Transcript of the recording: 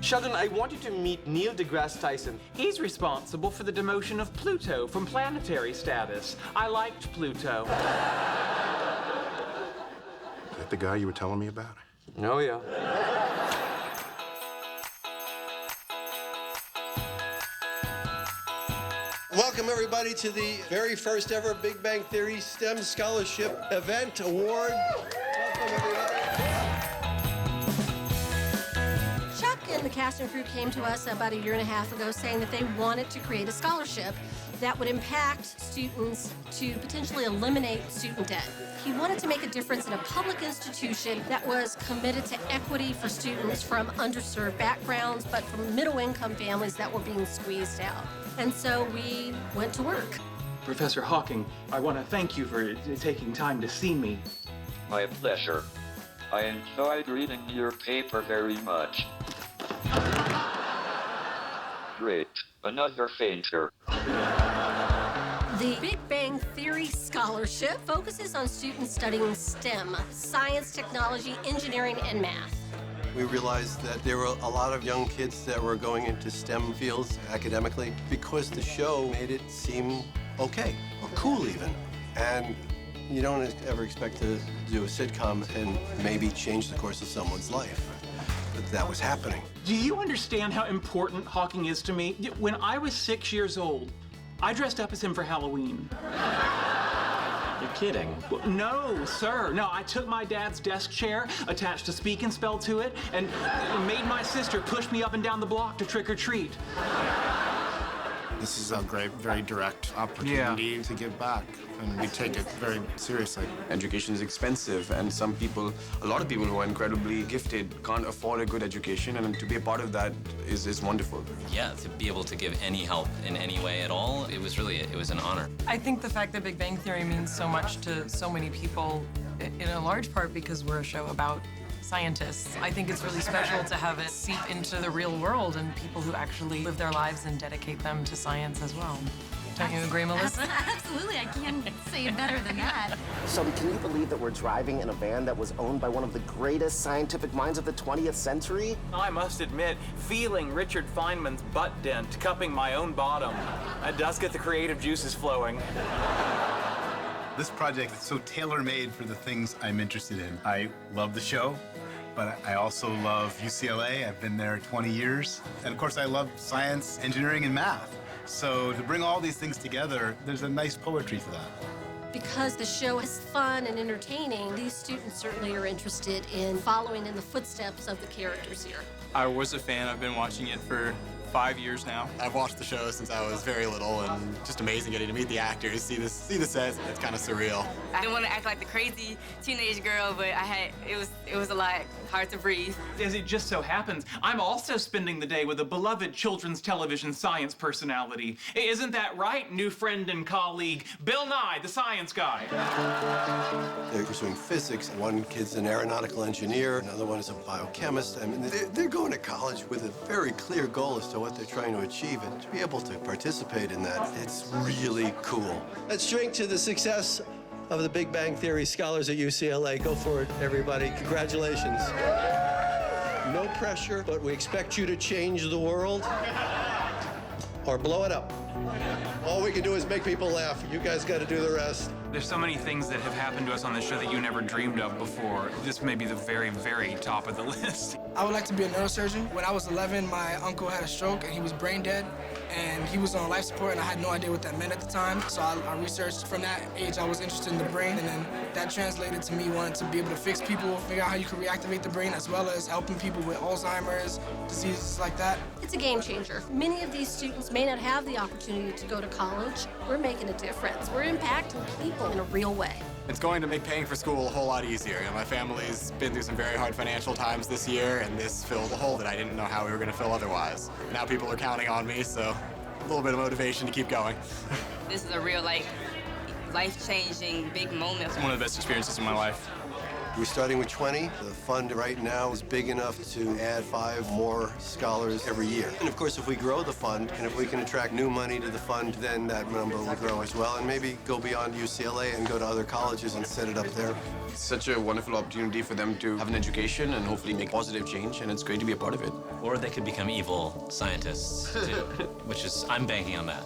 Sheldon, I want you to meet Neil deGrasse Tyson. He's responsible for the demotion of Pluto from planetary status. I liked Pluto. Is that the guy you were telling me about? Oh, yeah. Welcome, everybody, to the very first ever Big Bang Theory STEM Scholarship Event Award. Welcome, everybody. Chuck and the cast and crew came to us about a year and a half ago saying that they wanted to create a scholarship that would impact students to potentially eliminate student debt. He wanted to make a difference in a public institution that was committed to equity for students from underserved backgrounds, but from middle-income families that were being squeezed out. And so we went to work. Professor Hawking, I want to thank you for taking time to see me. My pleasure. I enjoyed reading your paper very much. Great. Another fainter. The Big Bang Theory Scholarship focuses on students studying STEM, science, technology, engineering, and math. We realized that there were a lot of young kids that were going into STEM fields academically because the show made it seem okay, or cool even. And you don't ever expect to do a sitcom and maybe change the course of someone's life. But that was happening. Do you understand how important Hawking is to me? When I was 6 years old, I dressed up as him for Halloween. You're kidding. Well, no, sir. No, I took my dad's desk chair, attached a speak and spell to it, and made my sister push me up and down the block to trick or treat. This is a great, very direct opportunity to give back, and we take it very seriously. Education is expensive, and a lot of people who are incredibly gifted can't afford a good education, and to be a part of that is wonderful. Yeah, to be able to give any help in any way at all, it was an honor. I think the fact that Big Bang Theory means so much to so many people, in a large part because we're a show about scientists. I think it's really special to have it seep into the real world and people who actually live their lives and dedicate them to science as well. Don't you agree, Melissa? Absolutely, I can't say it better than that. Sheldon, can you believe that we're driving in a van that was owned by one of the greatest scientific minds of the 20th century? I must admit, feeling Richard Feynman's butt dent, cupping my own bottom, that does get the creative juices flowing. This project is so tailor-made for the things I'm interested in. I love the show, but I also love UCLA. I've been there 20 years. And of course, I love science, engineering, and math. So to bring all these things together, there's a nice poetry to that. Because the show is fun and entertaining, these students certainly are interested in following in the footsteps of the characters here. I was a fan. I've been watching it for 5 years now. I've watched the show since I was very little, and just amazing getting to meet the actors, see the sets. It's kind of surreal. I didn't want to act like the crazy teenage girl, but it was a lot hard to breathe. As it just so happens, I'm also spending the day with a beloved children's television science personality. Isn't that right, new friend and colleague, Bill Nye, the science guy? They're pursuing physics. One kid's an aeronautical engineer, another one is a biochemist. I mean, they're going to college with a very clear goal as to what they're trying to achieve, and to be able to participate in that, it's really cool. Let's drink to the success of the Big Bang Theory scholars at UCLA. Go for it, everybody. Congratulations. No pressure, but we expect you to change the world or blow it up. All we can do is make people laugh. You guys got to do the rest. There's so many things that have happened to us on this show that you never dreamed of before. This may be the very, very top of the list. I would like to be a neurosurgeon. When I was 11, my uncle had a stroke and he was brain dead, and he was on life support, and I had no idea what that meant at the time. So I researched. From that age, I was interested in the brain, and then that translated to me wanting to be able to fix people, figure out how you can reactivate the brain, as well as helping people with Alzheimer's, diseases like that. It's a game changer. Many of these students may not have the opportunity to go to college. We're making a difference. We're impacting people in a real way. It's going to make paying for school a whole lot easier. You know, my family's been through some very hard financial times this year, and this filled a hole that I didn't know how we were going to fill otherwise. Now people are counting on me, so a little bit of motivation to keep going. This is a real, life-changing big moment. It's one of the best experiences of my life. We're starting with 20. The fund right now is big enough to add 5 more scholars every year. And of course, if we grow the fund, and if we can attract new money to the fund, then that number will grow as well, and maybe go beyond UCLA and go to other colleges and set it up there. It's such a wonderful opportunity for them to have an education and hopefully make positive change, and it's great to be a part of it. Or they could become evil scientists, too, which is, I'm banking on that.